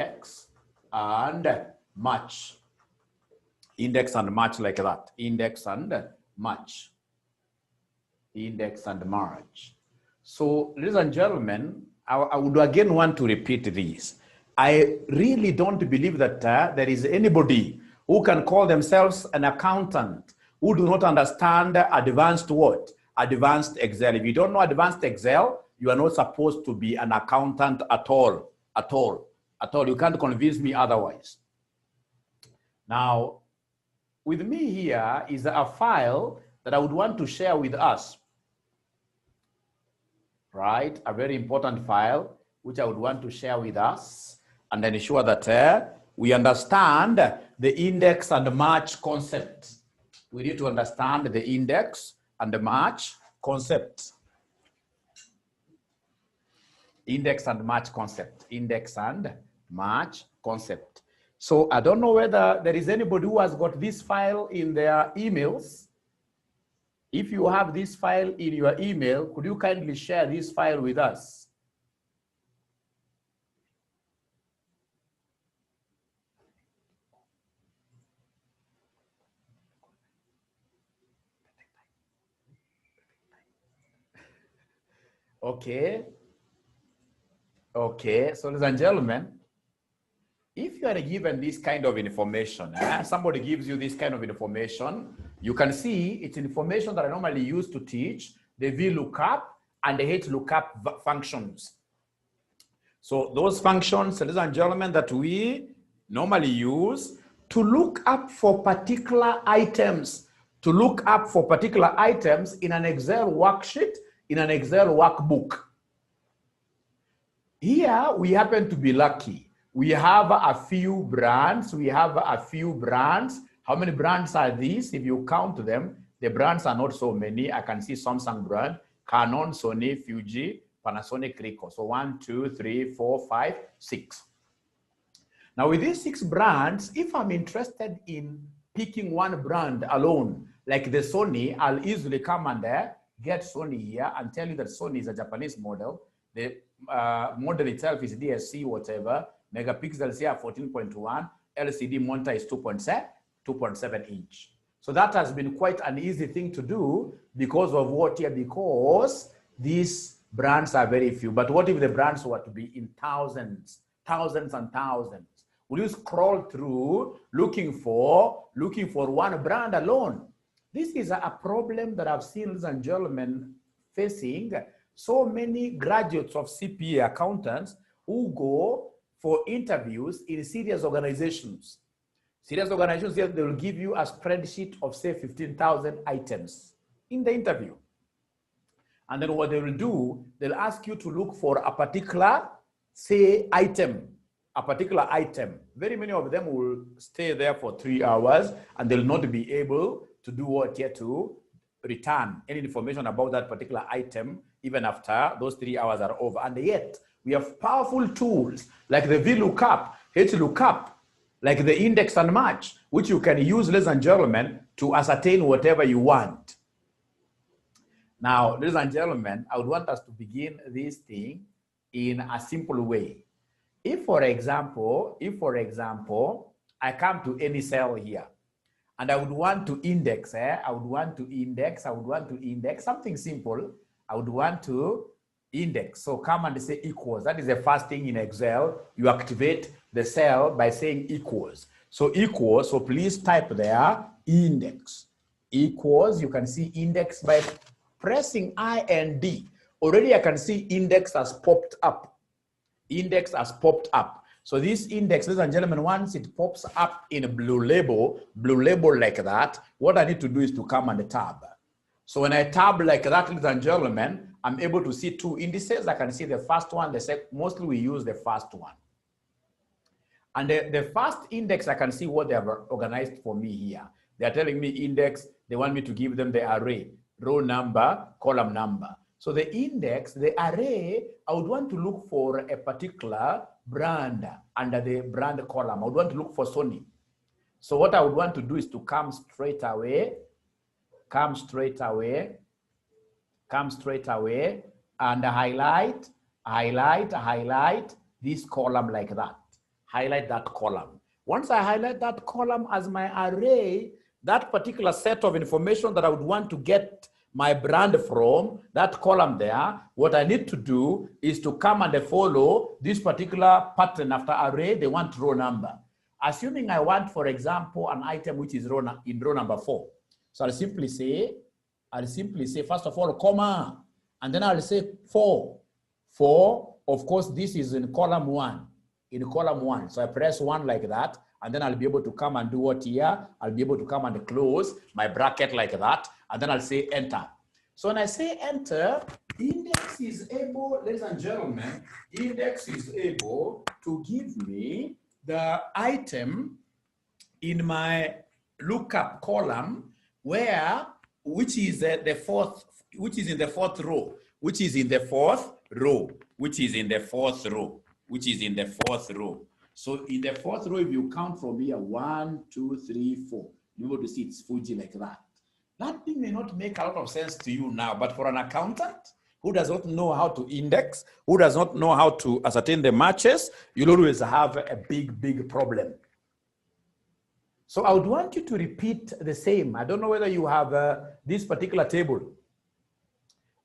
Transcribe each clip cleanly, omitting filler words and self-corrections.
index and match. Index and match like that. Index and match. Index and match. So, ladies and gentlemen, I would again want to repeat this. I really don't believe that there is anybody who can call themselves an accountant who do not understand advanced what? Advanced Excel. If you don't know advanced Excel, you are not supposed to be an accountant at all. At all. At all. You can't convince me otherwise. Now, with me here is a file that I would want to share with us. Right? A very important file which I would want to share with us and ensure that we understand the index and the match concept. We need to understand the index and the match concept. Index and match concept. Index and match concept. So I don't know whether there is anybody who has got this file in their emails. If you have this file in your email, could you kindly share this file with us? Okay. Okay, so ladies and gentlemen, if you are given this kind of information, somebody gives you this kind of information, you can see it's information that I normally use to teach the VLOOKUP and the HLOOKUP functions. So those functions, ladies and gentlemen, that we normally use to look up for particular items, in an Excel worksheet, in an Excel workbook. Here, we happen to be lucky. We have a few brands. How many brands are these? If you count them, the brands are not so many. I can see Samsung brand, Canon, Sony, Fuji, Panasonic, Ricoh. So 1, 2, 3, 4, 5, 6. Now with these 6 brands, if I'm interested in picking one brand alone, like the Sony, I'll easily come and get Sony here and tell you that Sony is a Japanese model. The model itself is DSC, whatever. Megapixels here 14.1. LCD monitor is 2.7 inch. So that has been quite an easy thing to do because of what here? Because these brands are very few. But what if the brands were to be in thousands and thousands? Will you scroll through looking for one brand alone? This is a problem that I've seen, ladies and gentlemen, facing so many graduates of CPA accountants who go for interviews in serious organizations. Serious organizations, they will give you a spreadsheet of, say, 15,000 items in the interview. And then what they will do, they'll ask you to look for a particular, say, item, a particular item. Very many of them will stay there for 3 hours and they'll not be able to do what yet to return any information about that particular item even after those 3 hours are over. And yet, we have powerful tools like the VLOOKUP, HLOOKUP, like the index and match, which you can use, ladies and gentlemen, to ascertain whatever you want. Now, ladies and gentlemen, I would want us to begin this thing in a simple way. If, for example, I come to any cell here, and I would want to index, I would want to index something simple. I would want to index. So come and say equals. That is the first thing in Excel. You activate the cell by saying equals. So equals, so please type there index. Equals, you can see index by pressing I and D. Already I can see index has popped up. Index has popped up. So this index, ladies and gentlemen, once it pops up in a blue label like that, what I need to do is to come and tab. So when I tab like that, ladies and gentlemen, I'm able to see 2 indices. I can see the first one, the second. Mostly we use the first one. And the first index, I can see what they have organized for me here. They are telling me index, they want me to give them the array, row number, column number. So the index, the array, I would want to look for a particular brand under the brand column. I would want to look for Sony. So what I would want to do is to come straight away and highlight this column like that. highlight that column. Once I highlight that column as my array, that particular set of information that I would want to get my brand from, that column there, what I need to do is to come and follow this particular pattern after array. They want row number. Assuming I want, for example, an item which is in row number 4. So I'll simply say, first of all, comma, and then I'll say 4. 4, of course, this is in column 1. In column 1. So I press 1 like that, and then I'll be able to come and do what here? I'll be able to come and close my bracket like that, and then I'll say enter. So when I say enter, index is able, ladies and gentlemen, index is able to give me the item in my lookup column which is in the fourth row, which is in the fourth row. So in the fourth row, if you count from here, 1, 2, 3, 4, you're able to see it's Fuji like that. That thing may not make a lot of sense to you now, but for an accountant who does not know how to index, who does not know how to ascertain the matches, you'll always have a big problem. So I would want you to repeat the same. I don't know whether you have this particular table.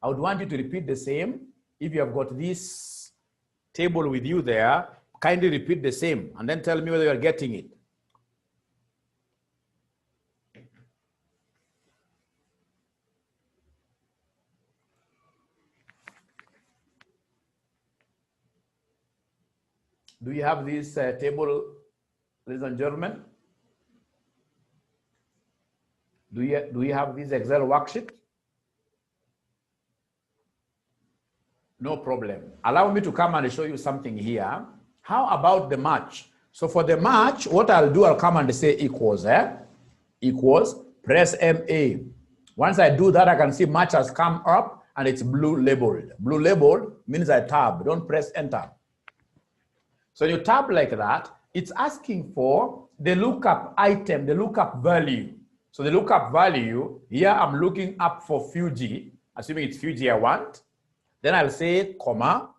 I would want you to repeat the same. If you have got this table with you there, kindly repeat the same and then tell me whether you're getting it. Do you have this table, ladies and gentlemen? Do you have this Excel worksheet? No problem. Allow me to come and show you something here. How about the match? So for the match, what I'll do, I'll come and say equals, equals, press MA. Once I do that, I can see match has come up and it's blue labeled. Blue labeled means I tab, don't press enter. So you tab like that, it's asking for the lookup item, the lookup value. So the lookup value, here I'm looking up for Fuji, assuming it's Fuji I want. Then I'll say comma,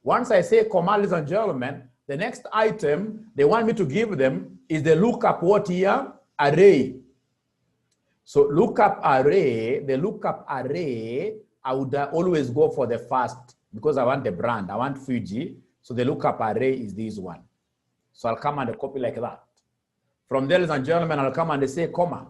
Once I say comma, ladies and gentlemen, the next item they want me to give them is the lookup what here? Array. So lookup array, the lookup array, I would always go for the first because I want the brand, I want Fuji. So the lookup array is this one. So I'll come and copy like that. From there, ladies and gentlemen, I'll come and say comma.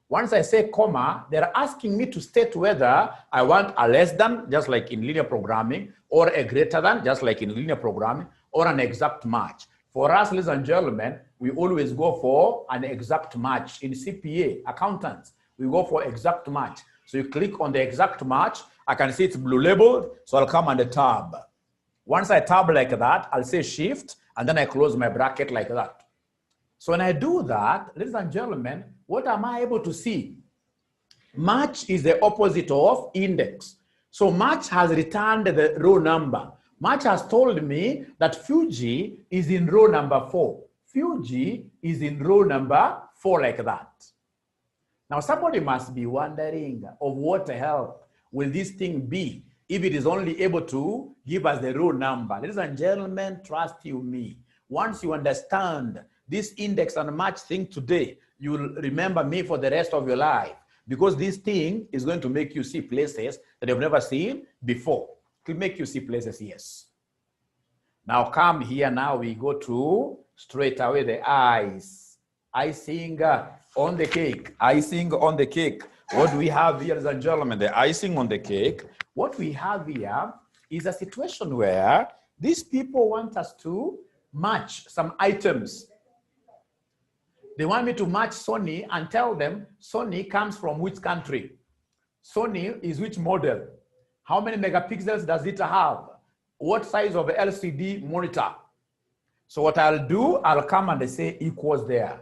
Once I say comma, they're asking me to state whether I want a less than, just like in linear programming, or a greater than, just like in linear programming, or an exact match. For us, ladies and gentlemen, we always go for an exact match. In CPA, accountants, we go for exact match. So you click on the exact match, I can see it's blue labeled, so I'll come on the tab. Once I tab like that, I'll say shift, and then I close my bracket like that. So when I do that, ladies and gentlemen, what am I able to see? Match is the opposite of index. So match has returned the row number. Match has told me that Fuji is in row number 4. Fuji is in row number 4 like that. Now somebody must be wondering of what help will this thing be if it is only able to give us the row number. Ladies and gentlemen, trust you me. Once you understand this index and match thing today, you will remember me for the rest of your life because this thing is going to make you see places that you've never seen before. It will make you see places, yes. Now come here, now we go to straight away the eyes. Icing on the cake, icing on the cake. What do we have here, ladies and gentlemen? The icing on the cake. What we have here is a situation where these people want us to match some items. They want me to match Sony and tell them Sony comes from which country? Sony is which model? How many megapixels does it have? What size of LCD monitor? So what I'll do, I'll come and say equals there.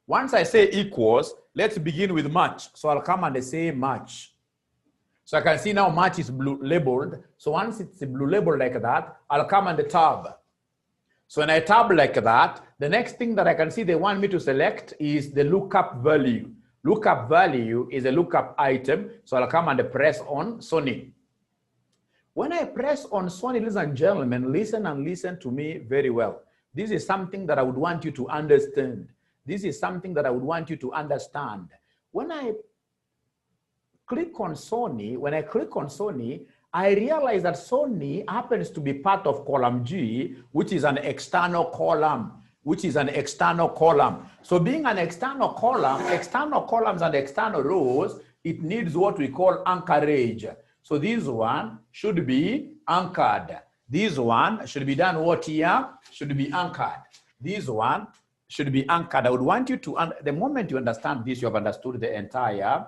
Once I say equals, let's begin with match. So I'll come and say match. So I can see now match is blue labeled. So once it's blue labeled like that, I'll come and tab. So when I tab like that, the next thing that I can see they want me to select is the lookup value. Lookup value is a lookup item. So I'll come and press on Sony. When I press on Sony, ladies and gentlemen, listen and listen to me very well. This is something that I would want you to understand. This is something that I would want you to understand. When I click on Sony, I realize that Sony happens to be part of column G, which is an external column. So being an external column, external columns and external rows, it needs what we call anchorage. So this one should be anchored. This one should be done what here? Should be anchored. This one should be anchored. I would want you to, the moment you understand this, you have understood the entire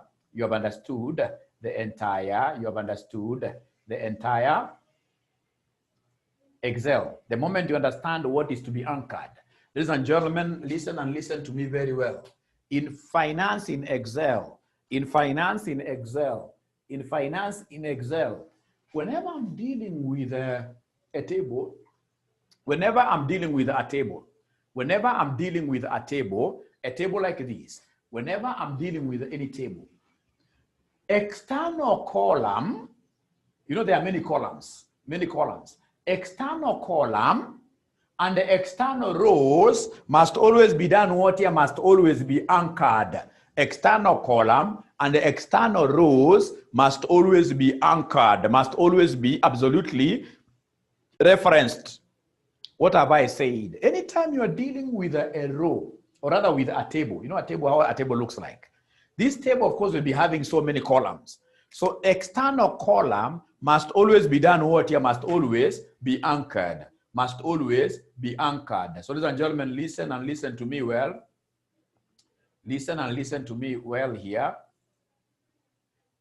Excel. The moment you understand what is to be anchored. Ladies and gentlemen, listen and listen to me very well. In finance in Excel, whenever I'm dealing with a table, a table like this, whenever I'm dealing with any table, external column, you know there are many columns. External column and the external rows must always be done what here? Must always be anchored. External column and the external rows must always be anchored, must always be absolutely referenced. What have I said? Anytime you are dealing with a row, or rather with a table, you know how a table looks like. This table, of course, will be having so many columns. So external column must always be done what here? Must always be anchored. Must always be anchored. So ladies and gentlemen, listen and listen to me well. Listen and listen to me well here.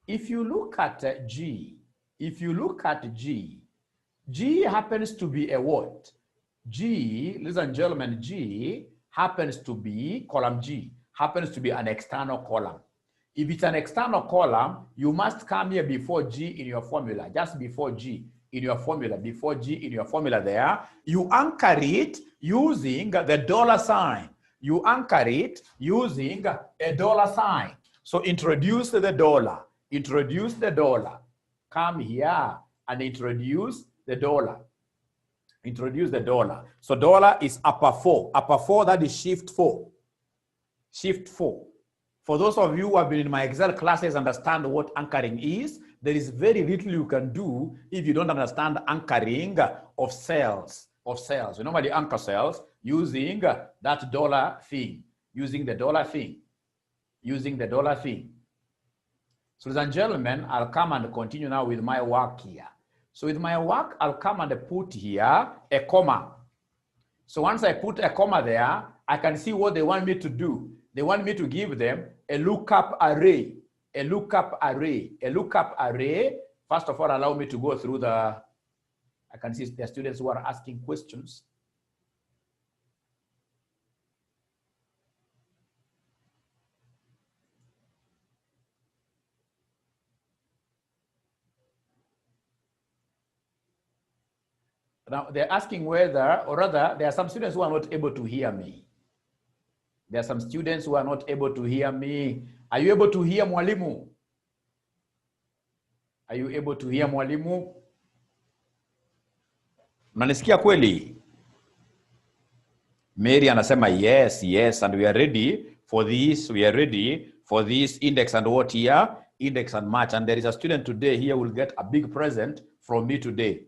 If you look at G, G happens to be a what? G, ladies and gentlemen, G happens to be, column G, happens to be an external column. If it's an external column, you must come here before G in your formula, just before G in your formula, there. You anchor it using the dollar sign. You anchor it using a dollar sign. So introduce the dollar. Come here and introduce the dollar. So dollar is upper 4, that is shift 4. For those of you who have been in my Excel classes, understand what anchoring is. There is very little you can do if you don't understand anchoring of cells. You normally anchor cells using that dollar thing. Using the dollar thing. So, ladies and gentlemen, I'll come and continue now with my work here. So with my work, I'll come and put here a comma. So once I put a comma there, I can see what they want me to do. They want me to give them a lookup array. First of all, allow me to go through I can see the students who are asking questions. Now, they're asking whether, or rather, there are some students who are not able to hear me. Are you able to hear mwalimu? Mnanisikia kweli? Mary anasema yes, and we are ready for this. Index and what here? Index and match. And there is a student today here who will get a big present from me today.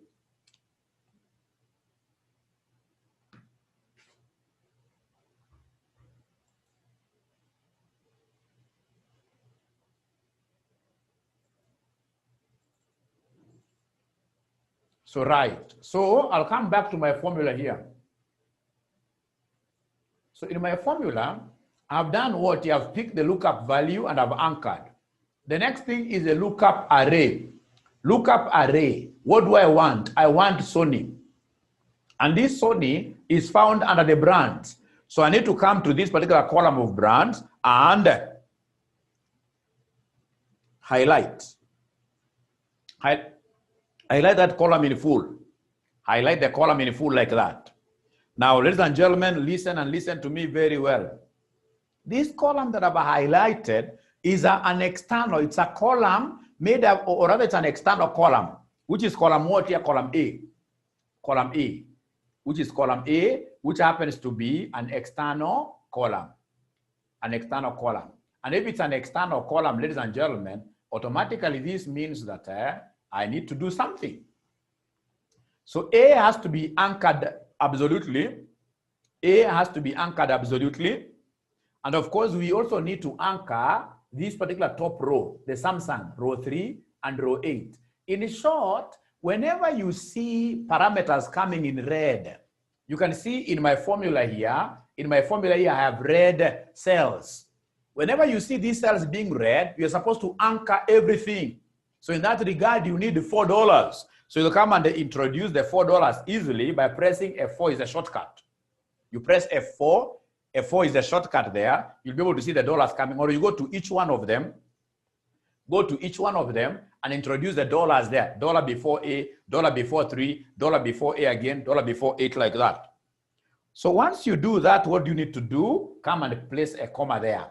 So right, so I'll come back to my formula here. So in my formula, I've done what? I've picked the lookup value and I've anchored. The next thing is a lookup array. What do I want? I want Sony. And this Sony is found under the brands. So I need to come to this particular column of brands and highlight that column in full. Highlight the column in full like that. Now, ladies and gentlemen, listen and listen to me very well. This column that I've highlighted is an external. It's a column made up, or rather it's an external column. which is column what here? Column A. Column A, which is column A, which happens to be an external column. An external column. And if it's an external column, ladies and gentlemen, automatically this means that I need to do something. So A has to be anchored absolutely. A has to be anchored absolutely. And of course, we also need to anchor this particular top row, the Samsung, row 3 and row 8. In short, whenever you see parameters coming in red, you can see in my formula here, I have red cells. Whenever you see these cells being red, you're supposed to anchor everything. So in that regard, you need $4. So you'll come and introduce the $4 easily by pressing F4 is a shortcut. You press F4, F4 is the shortcut there. You'll be able to see the dollars coming, or you go to each one of them, and introduce the dollars there. Dollar before A, dollar before 3, dollar before A again, dollar before 8, like that. So once you do that, what do you need to do? Come and place a comma there.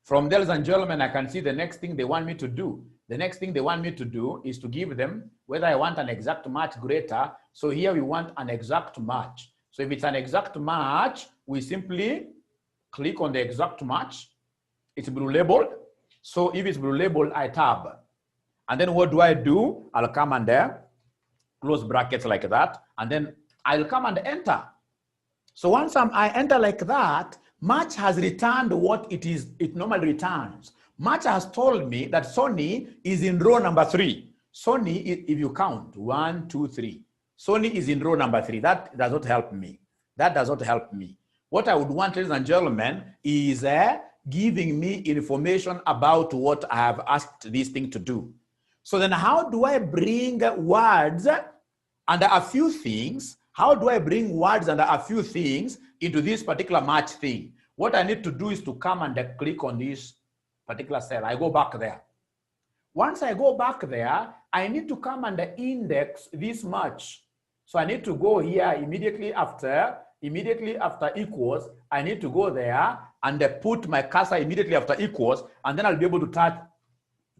From there, ladies and gentlemen, I can see the next thing they want me to do. The next thing they want me to do is to give them whether I want an exact match greater. So here we want an exact match. So if it's an exact match, we simply click on the exact match. It's blue labeled. So if it's blue labeled, I tab. And then what do? I'll come and close brackets like that. And then I'll come and enter. So once I enter like that, match has returned what it normally returns. Match has told me that Sony is in row number 3. Sony, if you count, 1, 2, 3. Sony is in row number 3. That does not help me. That does not help me. What I would want, ladies and gentlemen, is giving me information about what I have asked this thing to do. So then how do I bring words under a few things? How do I bring words under a few things into this particular match thing? What I need to do is to come and click on this particular cell. I go back there. Once I go back there, I need to come and index this match. So I need to go here immediately after equals. I need to go there and put my cursor immediately after equals, and then I'll be able to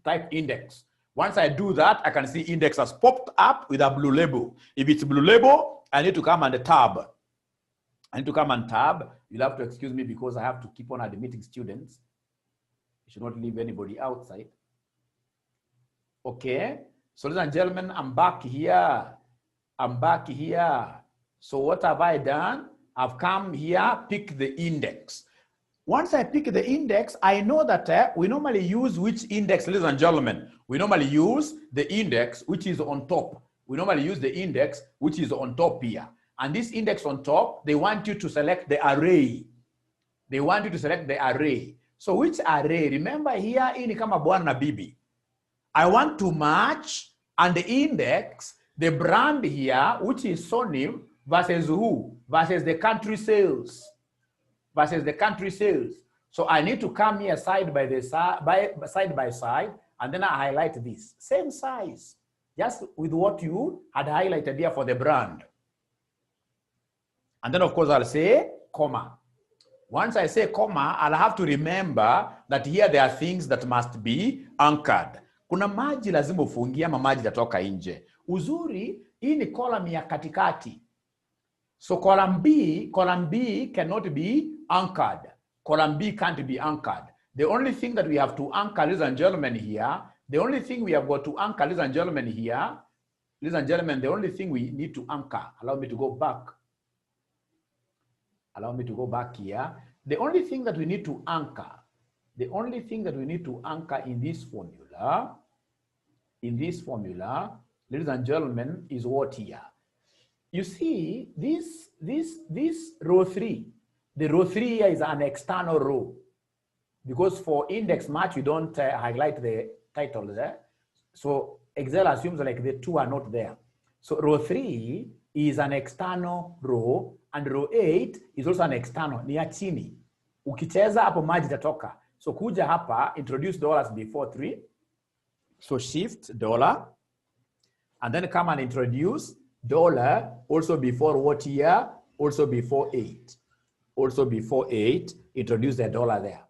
type index. Once I do that, I can see index has popped up with a blue label. If it's blue label, I need to come and tab. You'll have to excuse me because I have to keep on admitting students. You should not leave anybody outside. Okay. So ladies and gentlemen, I'm back here. So what have I done? I've come here, pick the index. Once I pick the index, I know that we normally use which index, ladies and gentlemen? We normally use the index which is on top. We normally use the index which is on top here. And this index on top, they want you to select the array. So which array? Remember here, ini kama bwana na bibi. I want to match and index the brand here, which is Sony, versus who? Versus the country sales. So I need to come here side by side, and then I highlight this. Same size, just with what you had highlighted here for the brand. And then of course I'll say comma. Once I say comma, I'll have to remember that here there are things that must be anchored. Kuna maji lazima ufungie ama maji yatoka nje. Uzuri, hii ni column ya katikati. So column B cannot be anchored. Column B can't be anchored. The only thing that we have to anchor, ladies and gentlemen, here, the only thing we have got to anchor, ladies and gentlemen, here, ladies and gentlemen, the only thing we need to anchor, allow me to go back. Allow me to go back here. The only thing that we need to anchor, in this formula, ladies and gentlemen, is what here? You see, this row 3, the row 3 here is an external row. Because for index match, you don't highlight the titles there. So Excel assumes like the 2 are not there. So row 3 is an external row, and row 8 is also an external, ni ya chini. Ukicheza hapo maji tatoka. So kuja hapa, introduce dollars before 3. So shift dollar, and then come and introduce dollar also before what here? Also before 8. Also before 8, introduce the dollar there.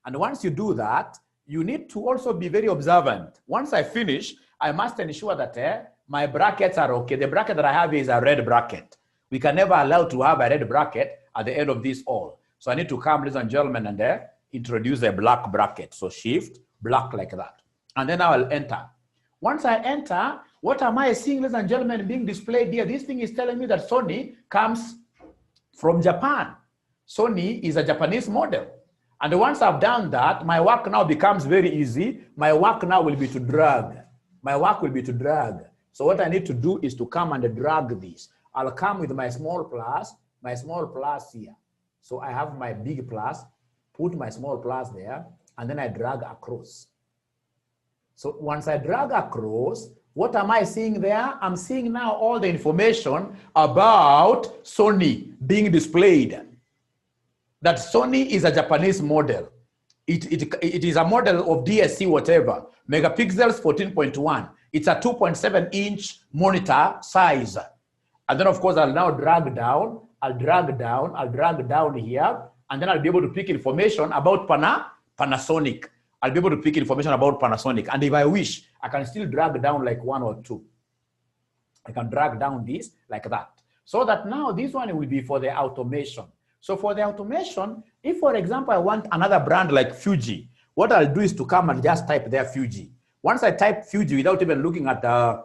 And once you do that, you need to also be very observant. Once I finish, I must ensure that My brackets are okay. The bracket that I have is a red bracket. We can never allow to have a red bracket at the end of this all. So I need to come, ladies and gentlemen, and introduce a black bracket. So shift, black like that. And then I will enter. Once I enter, what am I seeing, ladies and gentlemen, being displayed here? This thing is telling me that Sony comes from Japan. Sony is a Japanese model. And once I've done that, my work now becomes very easy. My work now will be to drag. My work will be to drag. So what I need to do is to come and drag this. I'll come with my small plus here. So I have my big plus, put my small plus there, and then I drag across. So once I drag across, what am I seeing there? I'm seeing now all the information about Sony being displayed. That Sony is a Japanese model. It is a model of DSC whatever, megapixels 14.1. It's a 2.7-inch monitor size. And then of course I'll now drag down, I'll drag down here, and then I'll be able to pick information about Panasonic. I'll be able to pick information about Panasonic. And if I wish, I can still drag down like 1 or 2. I can drag down this like that. So that now this one will be for the automation. So for the automation, if for example, I want another brand like Fuji, what I'll do is to come and just type there Fuji. Once I type Fuji without even looking at the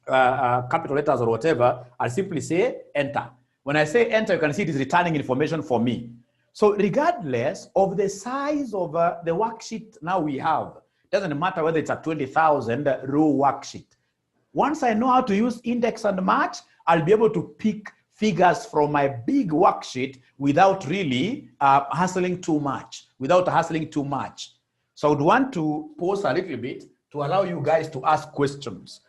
capital letters or whatever, I'll simply say enter. When I say enter, you can see it is returning information for me. So regardless of the size of the worksheet now we have, doesn't matter whether it's a 20,000 row worksheet. Once I know how to use index and match, I'll be able to pick figures from my big worksheet without really hassling too much, So I would want to pause a little bit to allow you guys to ask questions.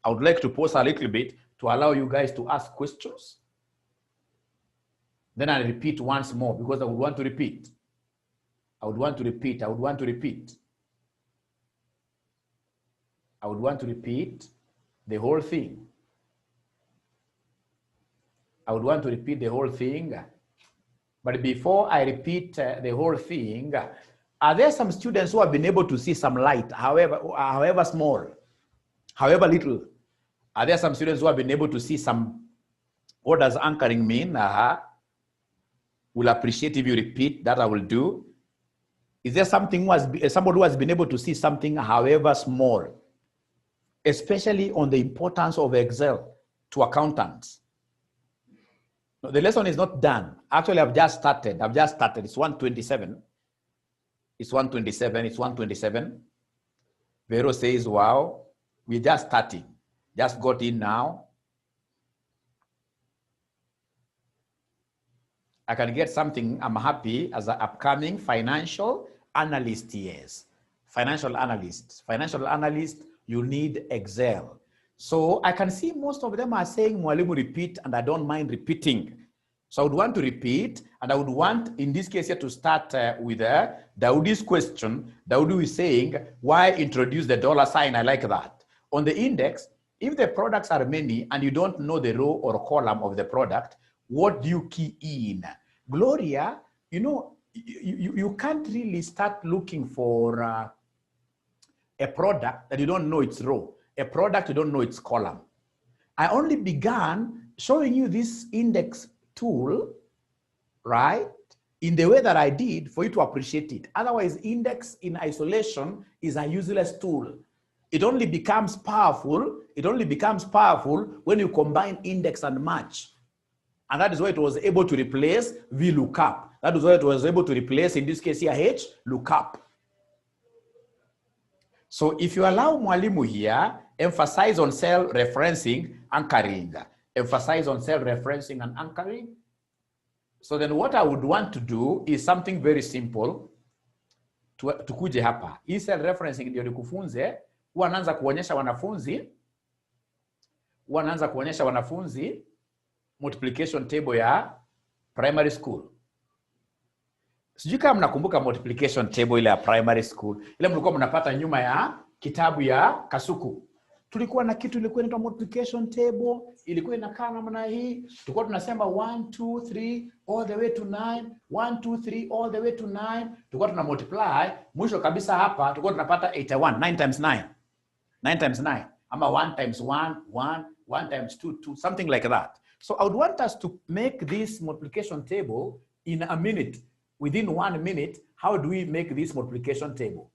I would like to pause a little bit to allow you guys to ask questions. Then I'll repeat once more because I would want to repeat. I would want to repeat the whole thing. But before I repeat the whole thing, are there some students who have been able to see some light, however small, however little? Are there some students who have been able to see some, what does anchoring mean? Will appreciate if you repeat, that I will do. Is there somebody who has been able to see something, however small, especially on the importance of Excel to accountants? No, the lesson is not done. Actually, I've just started. It's 127. Vero says, wow, we're just starting. Just got in now. I can get something. I'm happy as an upcoming financial analyst. Yes, financial analyst, you need Excel. So I can see most of them are saying, Mwalimu, repeat, and I don't mind repeating. So I would want to repeat, and I would want, in this case here, to start with Daudi's question. Daudi is saying, why introduce the $sign? I like that. On the index, if the products are many and you don't know the row or column of the product, what do you key in? Gloria, you know, you can't really start looking for a product that you don't know its row, a product you don't know its column. I only began showing you this index tool, right, in the way that I did for you to appreciate it. Otherwise, index in isolation is a useless tool. It only becomes powerful when you combine index and match. And that is why it was able to replace VLOOKUP. That is why it was able to replace, in this case here, Lookup. So if you allow Mwalimu here, emphasize on cell referencing, anchoring. Emphasize on cell referencing and anchoring. So then what I would want to do is something very simple. Tukuje hapa. Hii cell referencing ndio nikufunze. Huwa naanza kuonyesha wanafunzi multiplication table ya primary school. Sijui kama mnakumbuka multiplication table ile ya primary school. Ile mlikuwa mnapata nyuma ya kitabu ya Kasuku. Tulikuwa na kitu ilikuwa inaitwa multiplication table, ilikuwa inakaa namna hii. Tulikuwa tunasema 1 2 3 all the way to 9, 1 2 3 all the way to 9. Tulikuwa tuna multiply, mwisho kabisa hapa tulikuwa tunapata 81, 9 times 9. 9 times 9. I'm a 1 times 1, 1, 1 times 2, 2, something like that. So I would want us to make this multiplication table in a minute. Within 1 minute, how do we make this multiplication table?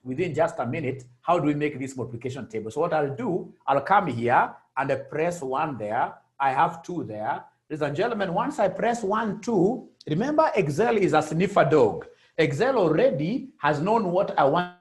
Within just a minute, how do we make this multiplication table? So what I'll do, I'll come here and I press 1 there. I have 2 there. Ladies and gentlemen, once I press 1, 2, remember Excel is a sniffer dog. Excel already has known what I want.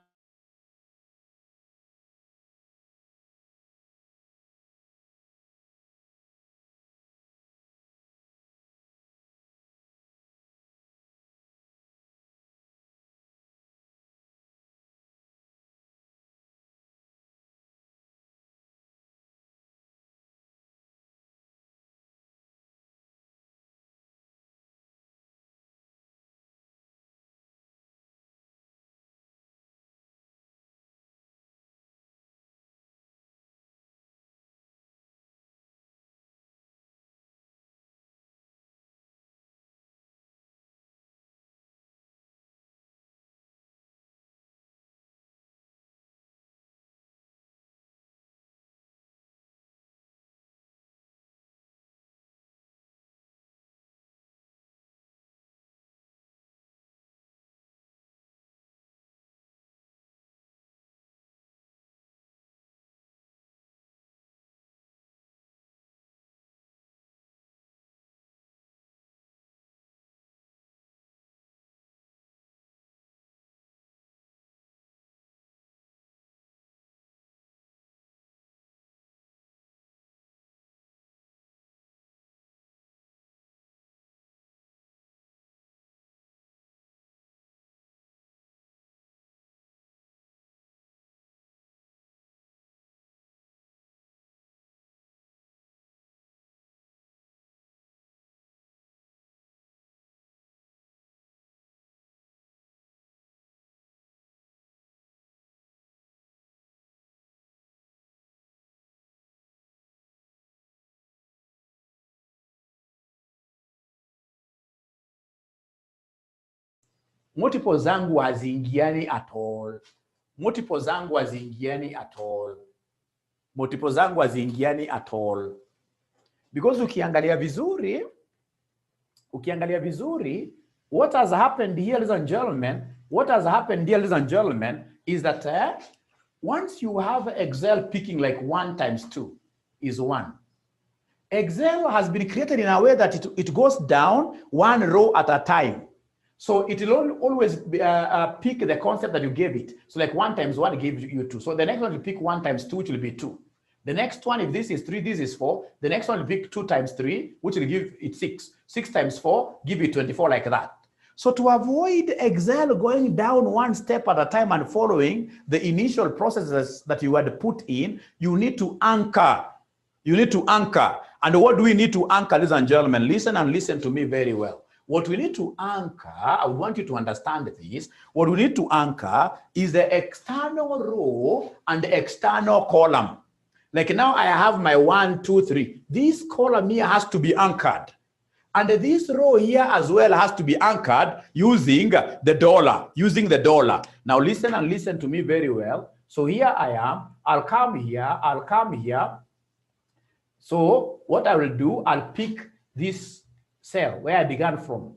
Multiple zangu haziingiani at all. Multiple zangu haziingiani at all. Multiple zangu haziingiani at all. Because ukiangalia vizuri, what has happened here, ladies and gentlemen, is that once you have Excel picking like 1 times 2 is 1. Excel has been created in a way that it goes down 1 row at a time. So it will always pick the concept that you gave it. So like 1 times 1 gives you 2. So the next one will pick 1 times 2, which will be 2. The next one, if this is 3, this is 4. The next one will pick 2 times 3, which will give it 6. 6 times 4, give you 24 like that. So to avoid Excel going down 1 step at a time and following the initial processes that you had put in, you need to anchor. You need to anchor. And what do we need to anchor, ladies and gentlemen? Listen and listen to me very well. What we need to anchor, I want you to understand this. What we need to anchor is the external row and the external column. Like now I have my 1, 2, 3. This column here has to be anchored. And this row here as well has to be anchored using the dollar, Now listen and listen to me very well. So here I am. I'll come here. So what I will do, I'll pick this cell where I began from.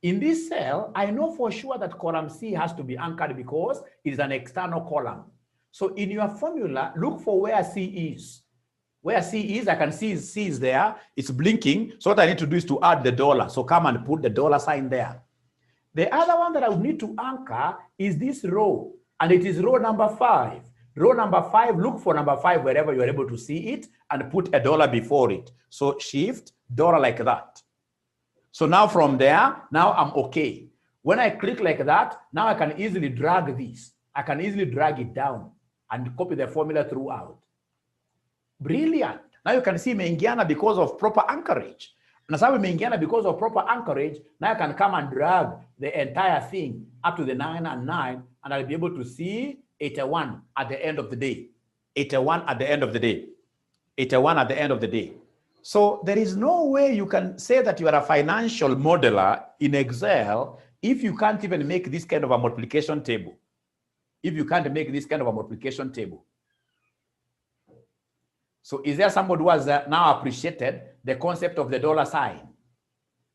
In this cell, I know for sure that column C has to be anchored because it is an external column. So in your formula, look for where C is. Where C is, I can see C is there. It's blinking. So what I need to do is to add the dollar. So come and put the dollar sign there. The other one that I would need to anchor is this row. And it is row number 5. Row number 5, look for number 5 wherever you're able to see it and put a dollar before it. So shift, dollar like that. So now from there, now I'm okay. When I click like that, now I can easily drag this. I can easily drag it down and copy the formula throughout. Brilliant. Now you can see imeingiana because of proper anchorage. Na sababu imeingiana because of proper anchorage, now I can come and drag the entire thing up to the 9 and 9, and I'll be able to see 81 at the end of the day. 81 at the end of the day. 81 at the end of the day. So there is no way you can say that you are a financial modeler in Excel if you can't even make this kind of a multiplication table. If you can't make this kind of a multiplication table. So is there somebody who has now appreciated the concept of the dollar sign?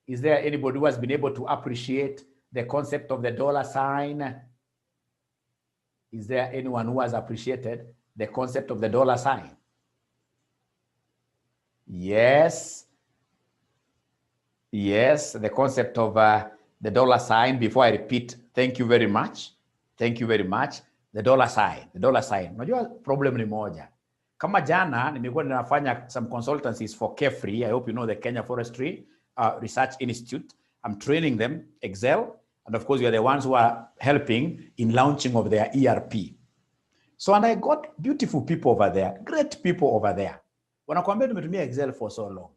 Is there anybody who has been able to appreciate the concept of the dollar sign? Is there anyone who has appreciated the concept of the dollar sign? Yes. Yes, the concept of the dollar sign. Before I repeat, thank you very much. Thank you very much. The dollar sign. The dollar sign. Unajua problem ni moja. Kama jana nimekuwa ninafanya some consultancies for Kefri. I hope you know the Kenya Forestry Research Institute. I'm training them Excel, and of course we are the ones who are helping in launching of their ERP. So, and I got beautiful people over there, great people over there. Wanakuambia tumetumia Excel for so long.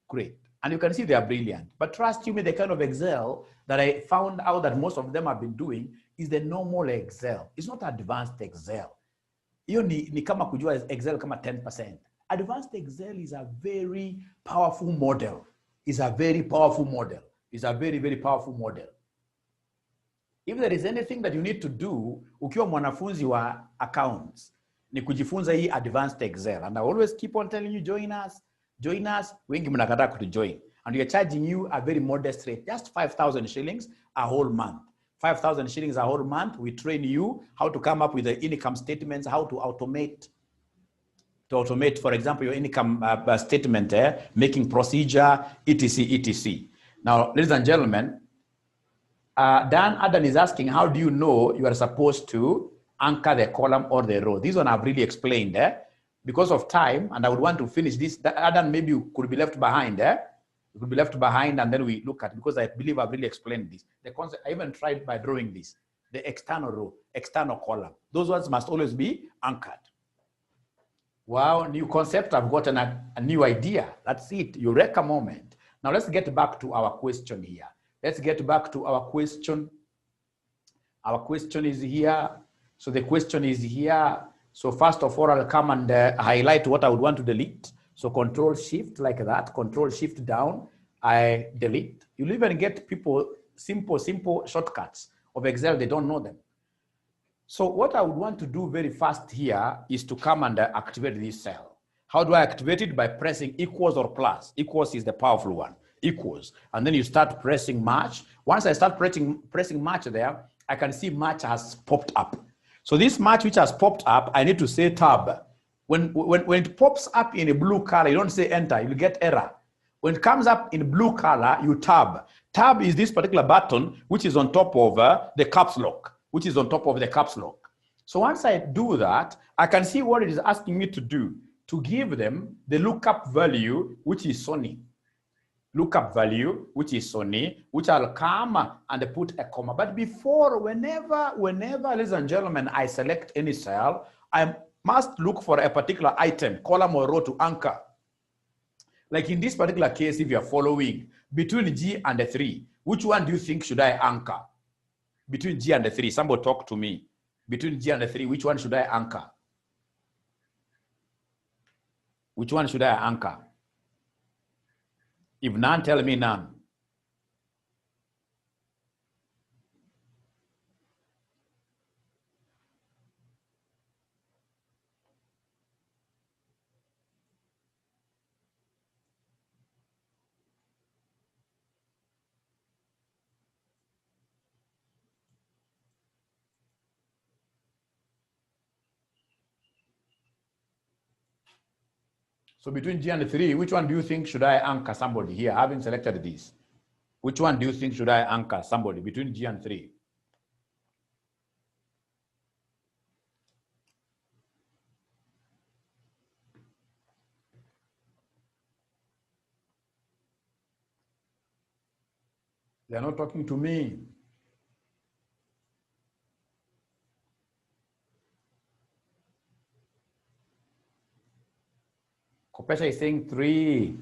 Great. And you can see they are brilliant. But trust you me, the kind of Excel that I found out that most of them have been doing is the normal Excel. It's not advanced Excel. Hiyo ni kama kujua Excel kama 10%. Advanced Excel is a very powerful model. It's a very powerful model. It's a very, very powerful model. If there is anything that you need to do, ukiwa mwanafunzi wa accounts, ni kujifunza hii advanced Excel. And I always keep on telling you, join us. Join us. Wengi mnakataa kutujoin. And we are charging you a very modest rate, just 5,000 shillings a whole month. 5,000 shillings a whole month. We train you how to come up with the income statements, how to automate, for example, your income statement, making procedure, etc., etc. Now, ladies and gentlemen, Dan Adan is asking, how do you know you are supposed to anchor the column or the row? This one I've really explained. Because of time, and I would want to finish this. Adan, maybe you could be left behind. You could be left behind, and then we look at, because I believe I've really explained this. The concept, I even tried by drawing this. The external row, external column. Those ones must always be anchored. Wow, new concept. I've gotten a new idea. That's it. Eureka moment. Now let's get back to our question here. Let's get back to our question. Our question is here. So the question is here. So first of all, I'll come and highlight what I would want to delete. So Control Shift like that, Control Shift down, I delete. You'll even get people simple shortcuts of Excel, they don't know them. So what I would want to do very fast here is to come and activate this cell. How do I activate it? By pressing equals or plus. Equals is the powerful one, equals. And then you start pressing match. Once I start pressing match there, I can see match has popped up. So this match which has popped up, I need to say tab. When it pops up in a blue color, you don't say enter, you'll get error. When it comes up in blue color, you tab. Tab is this particular button which is on top of the caps lock, So once I do that, I can see what it is asking me to do, to give them the lookup value, which is Sony. Lookup value, which is Sony, which I'll come and put a comma. But before, whenever, ladies and gentlemen, I select any cell, I must look for a particular item, column or row to anchor. Like in this particular case, if you're following, between G and the 3, which one do you think should I anchor? Between G and the 3, somebody talk to me. Between G and the 3, which one should I anchor? Which one should I anchor? If none, tell me none. So between G and 3, which one do you think should I anchor somebody here? Having selected this, which one do you think should I anchor somebody between G and 3? They're not talking to me. Kopesha is saying 3.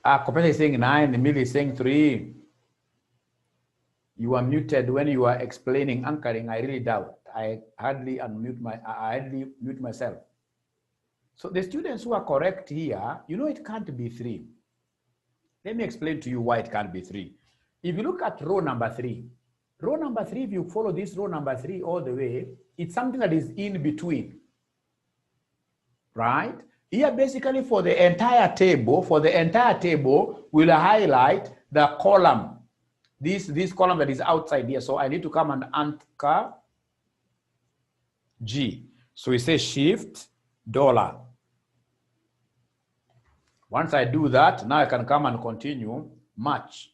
Kopesha is saying 9. Emily is saying 3. You are muted when you are explaining anchoring. I really doubt. I hardly mute myself. So the students who are correct here, you know it can't be 3. Let me explain to you why it can't be 3. If you look at row number 3, if you follow this row number 3 all the way, it's something that is in between, right? Here, basically, for the entire table, we'll highlight the column. This column that is outside here. So I need to come and anchor G. So we say shift $. Once I do that, now I can come and continue match.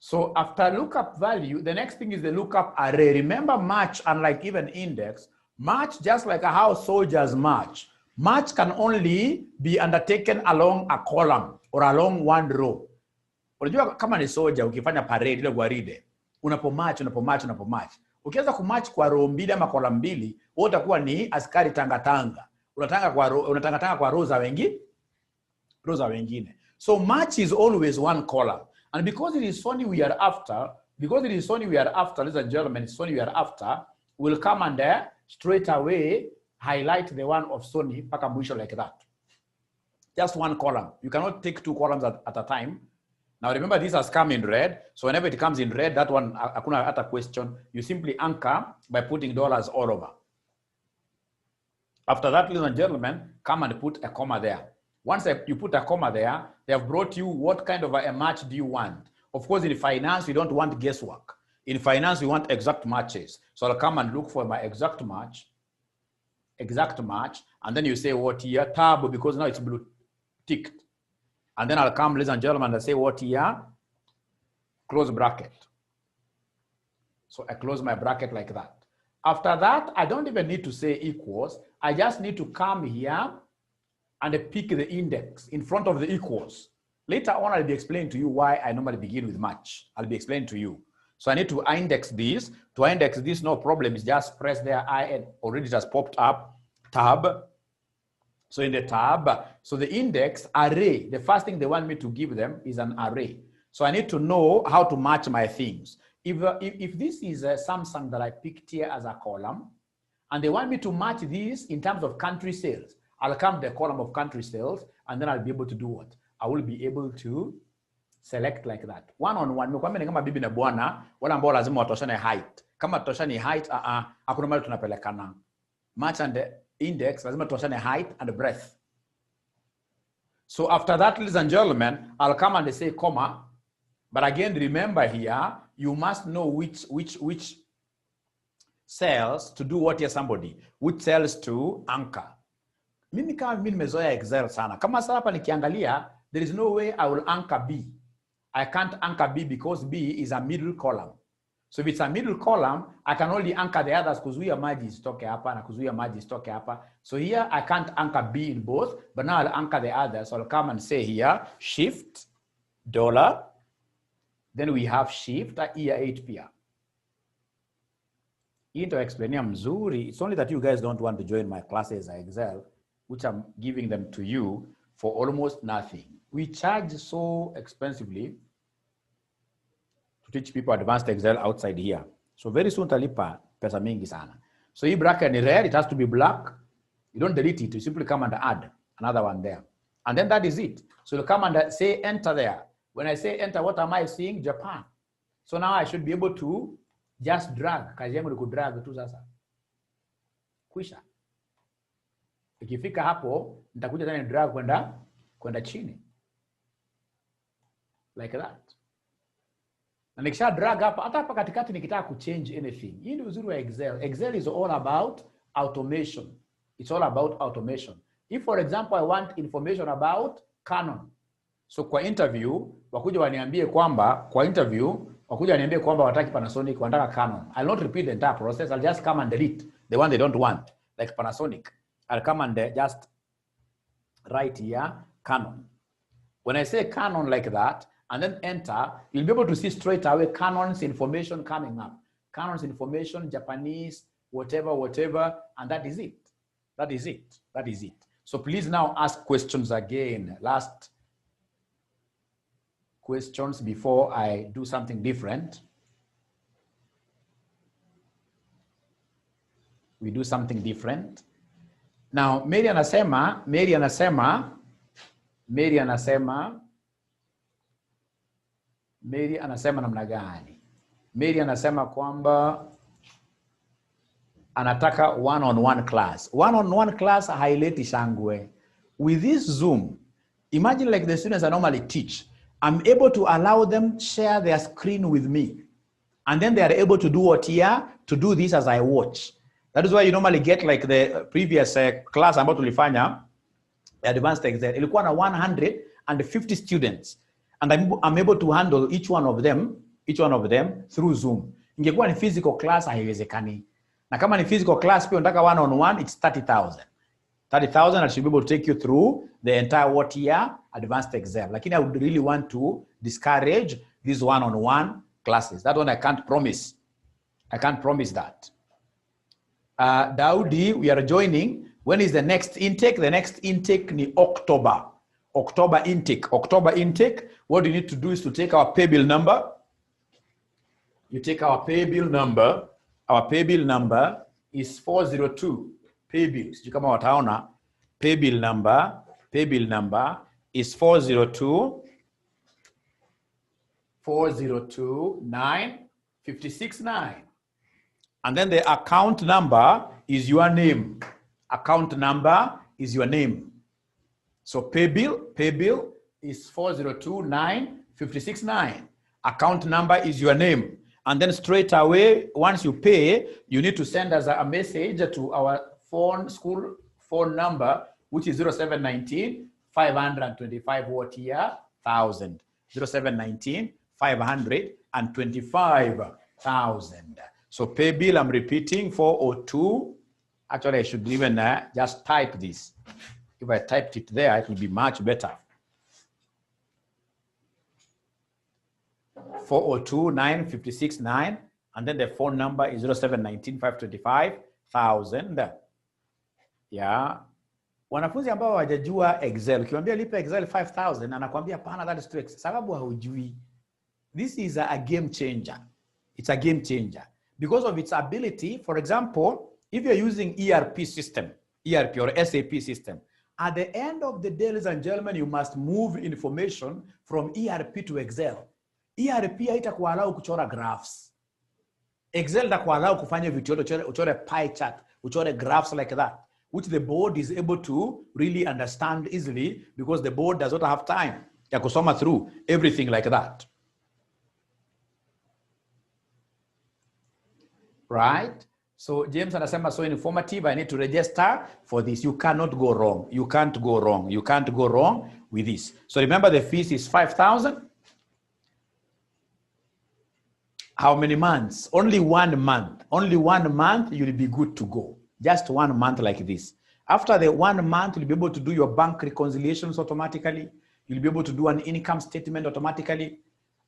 So after lookup value, the next thing is the lookup array. Remember, match, unlike even index, match, just like how soldiers march, match can only be undertaken along a column or along one row. Unajua kama ni soldier ukifanya parade ile gwaride, unapomatch. Ukianza kumatch kwa row mbili ama column mbili, wewe utakuwa ni askari tanga. Unatanga kwa row za wengine. So match is always one column. And because it is Sony we are after, ladies and gentlemen, it's Sony we are after, we'll come and straight away highlight the one of Sony paka mwisho like that. Just one column. You cannot take two columns at a time. Now remember, this has come in red. So whenever it comes in red, that one, hakuna hata question. You simply anchor by putting dollars all over. After that, ladies and gentlemen, come and put a comma there. Once you put a comma there, they have brought you what kind of a match do you want. Of course, in finance, we don't want guesswork. In finance, we want exact matches. So I'll come and look for my exact match, and then you say what here, tab, because now it's blue ticked. And then I'll come, ladies and gentlemen, and say what here, close bracket. So I close my bracket like that. After that, I don't even need to say equals. I just need to come here and pick the index in front of the equals. Later on, I'll be explaining to you why I normally begin with match. I'll be explaining to you. So I need to index this. To index this, no problem. It's just press there. I already just popped up tab. So in the tab, so the index array, the first thing they want me to give them is an array. So I need to know how to match my things. If this is a Samsung that I picked here as a column, and they want me to match this in terms of country sales, I'll come to the column of country sales, and then I'll be able to do what? I will be able to select like that. One-on-one. Nikwambia ni kama bibi na bwana, wala ambao lazima watoshane height. Kama toshani height, hakuna mahali tunapelekana. Match and the index, lazima toshane height and breadth. So after that, ladies and gentlemen, I'll come and say comma. But again, remember here, you must know which cells to do what here somebody. Which cells to anchor. Mimi kama mimi nimezoea Excel sana. Kama sasa hapa nikiangalia, there is no way I will anchor B. I can't anchor B because B is a middle column. So if it's a middle column, I can only anchor the others kuzuia maji isitoke hapa na kuzuia maji isitoke hapa. So here I can't anchor B in both, but now I'll anchor the others. So I'll come and say here, shift, $. Then we have shift, here 8 pia. Into explaining mzuri. It's only that you guys don't want to join my classes at Excel, which I'm giving them to you for almost nothing. We charge so expensively to teach people advanced Excel outside here. So very soon talipa pesa mingi sana. So hii bracket ni red, it has to be black. You don't delete it, you simply come and add another one there. And then that is it. So you come and say enter there. When I say enter, what am I seeing? Japan. So now I should be able to just drag. Kazi yangu ni kudrag tu sasa. Kwisha. Ikifika hapo, nitakuja tena drag kwenda chini. Like that. Na nikisha drag hapa, hata hapa katikati nikitaka kuchange anything. Hii ni uzuri wa Excel. Excel is all about automation. It's all about automation. If for example I want information about Canon. So kwa interview, wakuja waniambie kwamba wataki Panasonic, wanataka Canon. I'll not repeat the entire process. I'll just come and delete the one they don't want, like Panasonic. I'll come and just write here, Canon. When I say Canon like that, and then enter, you'll be able to see straight away Canon's information coming up. Canon's information, Japanese, whatever, and that is it. That is it. So please now ask questions again. Last questions before I do something different. We do something different. Now, Mary anasema namna gani? Mary anasema kwamba anataka one-on-one class. One-on-one class haileti shangwe. with this Zoom, imagine like the students I normally teach, I'm able to allow them share their screen with me. And then they are able to do what here? To do this as I watch. That is why you normally get like the previous class about tulifanya, advanced Excel. Ilikuwa na 150 students. And I'm able to handle each one of them through Zoom. Ingekuwa ni physical class, haiwezekani. Na kama ni physical class, pia unataka one-on-one, it's 30,000. 30,000, I should be able to take you through the entire what year advanced Excel. Like, I would really want to discourage these one-on-one classes. That one I can't promise. I can't promise that. Daudi, we are joining. When is the next intake? The next intake is October. October intake. October intake. What you need to do is to take our pay bill number. You take our pay bill number. Our pay bill number is 402. Pay bills. You come out now. Pay bill number is 402 956.9. And then the account number is your name. Account number is your name. So pay bill is 402 956.9. Account number is your name. And then straight away, once you pay, you need to send us a message to our school phone number, which is 0719 525 what year? 1,000. 0719 525,000. So pay bill, I'm repeating, 402. Actually, I should even just type this. If I typed it there, it will be much better. 402 956.9, and then the phone number is 0719 525,000. Yeah. Wanafunzi ambao hawajajua Excel, ukiwaambia lipa Excel 5,000, anakuambia pana, that is too expensive. Sababu haujui. This is a game changer. It's a game changer because of its ability. For example, if you're using ERP system, ERP or SAP system, at the end of the day, ladies and gentlemen, you must move information from ERP to Excel. ERP haitakuallow kuchora graphs. Excel itakuallow kufanya vitu yote, uchore pie chart, uchore graphs like that, which the board is able to really understand easily because the board does not have time ya kusoma through everything like that. Right? So James anasema so informative, I need to register for this. You cannot go wrong. You can't go wrong. You can't go wrong with this. So remember the fees is 5,000. How many months? Only 1 month. Only 1 month, you'll be good to go. Just 1 month like this. After the 1 month, you'll be able to do your bank reconciliations automatically. You'll be able to do an income statement automatically.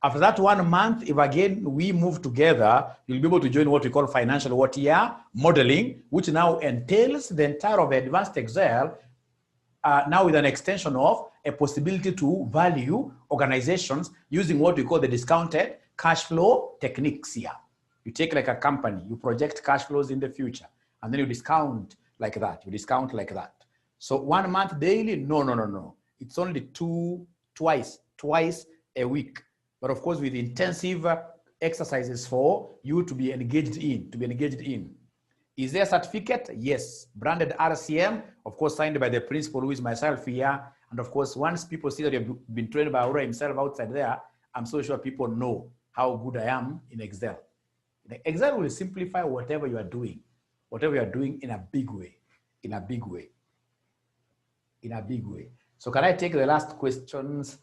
After that 1 month, if again we move together, you'll be able to join what we call financial what year modeling, which now entails the entire of advanced Excel, now with an extension of a possibility to value organizations using what we call the discounted cash flow techniques here. You take like a company, you project cash flows in the future, and then you discount like that. You discount like that. So 1 month daily? No. It's only twice a week. But of course, with intensive exercises for you to be engaged in. Is there a certificate? Yes. Branded RCM, of course, signed by the principal, who is myself here. And of course, once people see that you've been trained by Aura himself outside there, I'm so sure people know how good I am in Excel. Excel will simplify whatever you are doing in a big way. So can I take the last questions?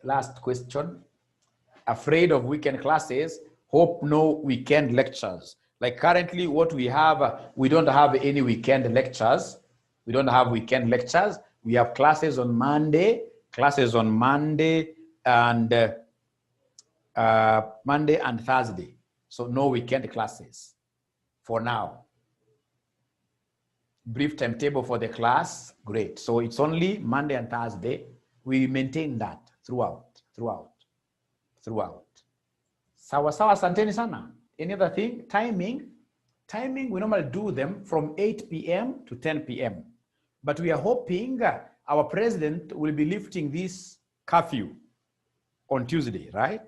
Last question. Afraid of weekend classes, hope no weekend lectures. Like currently what we have, we don't have any weekend lectures. We don't have weekend lectures. We have classes on Monday and Thursday. So no weekend classes for now. Brief timetable for the class, great. So it's only Monday and Thursday. We maintain that throughout. Sawa, asanteni sana. Any other thing? Timing, we normally do them from 8 p.m. to 10 p.m. But we are hoping our president will be lifting this curfew on Tuesday, right?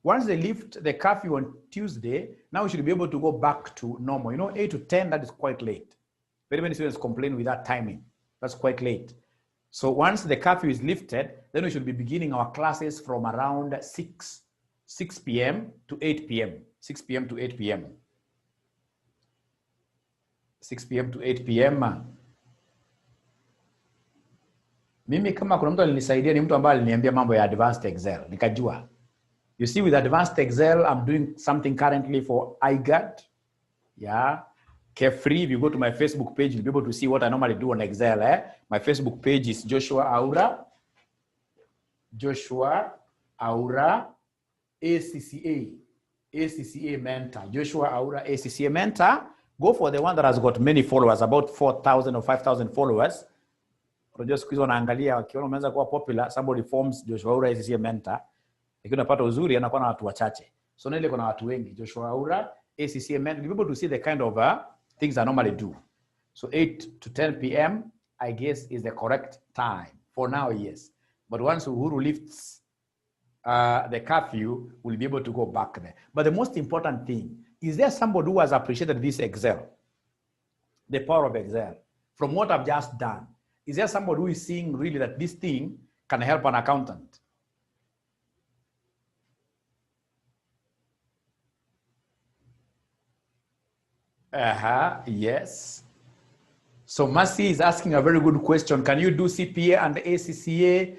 Once they lift the curfew on Tuesday, now we should be able to go back to normal. 8 to 10, that is quite late. Very many students complain with that timing. That's quite late. So once the curfew is lifted, then we should be beginning our classes from around 6 p.m. to 8 p.m. 6 p.m. to 8 p.m. 6 p.m. to 8 p.m. Mimi kama kuna mtu alinisaidia ni mtu ambaye aliniambia mambo ya advanced Excel. Nikajua. You see, with advanced Excel, I'm doing something currently for iGuard. Yeah. Carefree. If you go to my Facebook page, you'll be able to see what I normally do on Excel. My Facebook page is Joshua Aura. Joshua Aura ACCA. ACCA Mentor. Joshua Aura ACCA Mentor. Go for the one that has got many followers, about 4,000 or 5,000 followers. Unajua siku hizo wanaangalia wakiona umeanza kuwa popular, somebody forms Joshua Aura ACCA Mentor. Lakini unapata uzuri anakuwa na watu wachache. So na ile kuna watu wengi. Joshua Aura ACCA Mentor. You'll be able to see the kind of things I normally do. So 8 to 10 p.m. I guess is the correct time. For now, yes. But once Uhuru lifts the curfew, we'll be able to go back there. But the most important thing, is there somebody who has appreciated this Excel? The power of Excel. From what I've just done, is there somebody who is seeing really that this thing can help an accountant? Yes. So Mercy is asking a very good question. Can you do CPA and ACCA?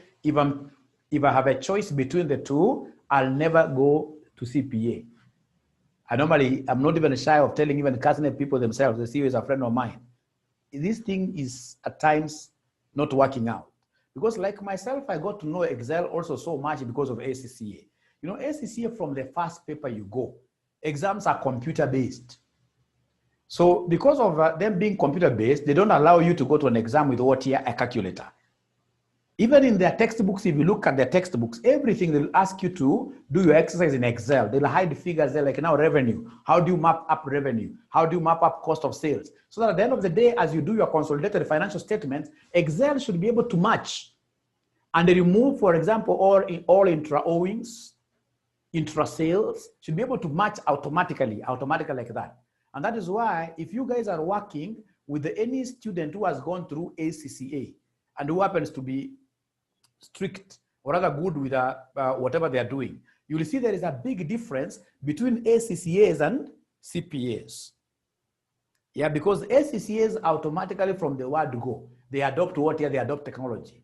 If I have a choice between the two, I'll never go to CPA. I'm not even shy of telling even Catholic people themselves. The CEO is a friend of mine. This thing is at times not working out. Because like myself, I got to know Excel also so much because of ACCA. You know, ACCA from the first paper you go, exams are computer-based. So because of them being computer-based, they don't allow you to go to an exam with a calculator. Even in their textbooks, if you look at their textbooks, everything they'll ask you to do your exercise in Excel. They'll hide figures there like now revenue. How do you map up revenue? How do you map up cost of sales? So that at the end of the day, as you do your consolidated financial statements, Excel should be able to match and remove, for example, all intra-owings, intra-sales, should be able to match automatically like that. And that is why if you guys are working with any student who has gone through ACCA and who happens to be strict or rather good with whatever they are doing, you will see there is a big difference between ACCAs and CPAs. Yeah, because ACCAs automatically from the word go, they adopt what here? They adopt technology.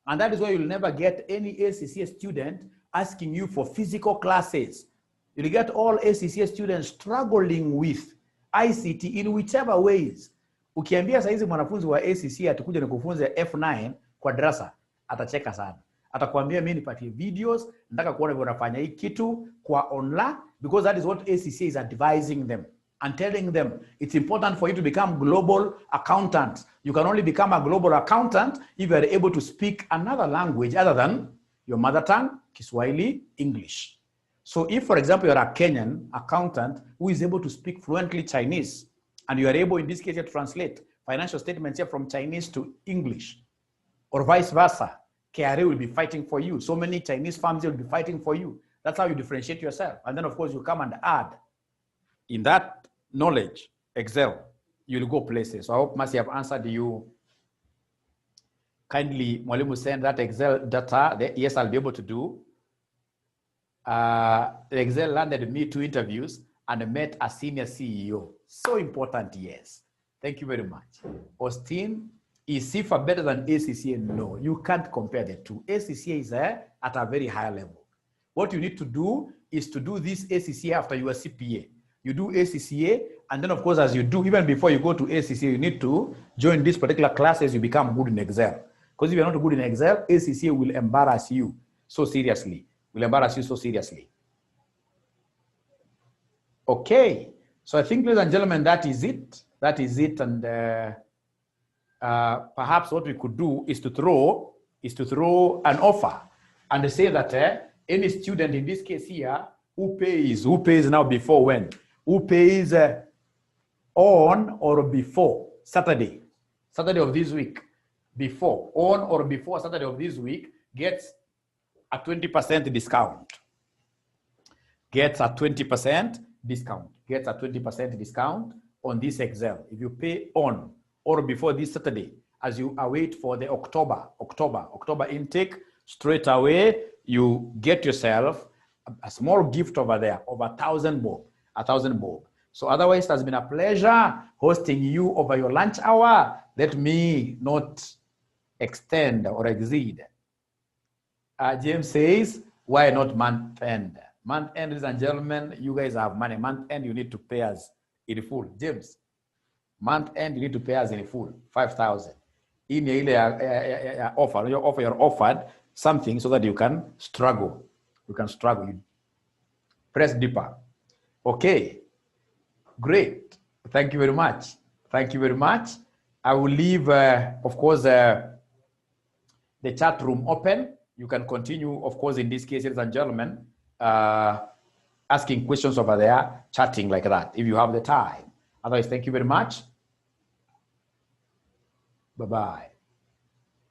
And that is why you'll never get any ACCA student asking you for physical classes. You'll get all ACCA students struggling with ICT in whichever ways. Ukiambia saizi mwanafunzi wa ACCA atakuja nikufunze F9 kwa darasa, atacheka sana. Atakwambia mimi nipatie videos, nataka kuona vile unafanya hii kitu kwa online, because that is what ACCA is advising them and telling them it's important for you to become global accountants. You can only become a global accountant if you are able to speak another language other than your mother tongue, Kiswahili, English. So if, for example, you're a Kenyan accountant who is able to speak fluently Chinese, and you are able, in this case, to translate financial statements here from Chinese to English, or vice versa, KRA will be fighting for you. So many Chinese firms will be fighting for you. That's how you differentiate yourself. And then, of course, you come and add in that knowledge, Excel, you'll go places. So I hope, Mercy, have answered you. Kindly, Mwalimu, send that Excel data. Yes, I'll be able to do. Excel landed me 2 interviews and met a senior CEO. So important, yes. Thank you very much. Austin, is CIFA better than ACCA? No, you can't compare the two. ACCA is at a very high level. What you need to do is to do this ACCA after your CPA. You do ACCA, and then of course, as you do, even before you go to ACCA, you need to join these particular classes, you become good in Excel. Because if you're not good in Excel, ACCA will embarrass you so seriously. Okay, so I think, ladies and gentlemen, that is it. And perhaps what we could do is to throw an offer and say that any student in this case here who pays now before when? Who pays on or before Saturday of this week, on or before Saturday of this week, gets a 20% discount. Gets a 20% discount on this Excel. If you pay on or before this Saturday, as you await for the October intake. Straight away, you get yourself a small gift over there of 1,000 bob, 1,000 bob. So otherwise, it has been a pleasure hosting you over your lunch hour. Let me not extend or exceed. James says, why not month end? Month end, ladies and gentlemen, you guys have money. Month end, you need to pay us in full. James, month end, you need to pay us in full, 5,000. In your offer, you're offered something so that you can struggle. You can struggle. You press deeper. Okay, great. Thank you very much. Thank you very much. I will leave, of course, the chat room open. You can continue, of course, in this case, ladies and gentlemen, asking questions over there, chatting like that, if you have the time. Otherwise, thank you very much. Bye-bye.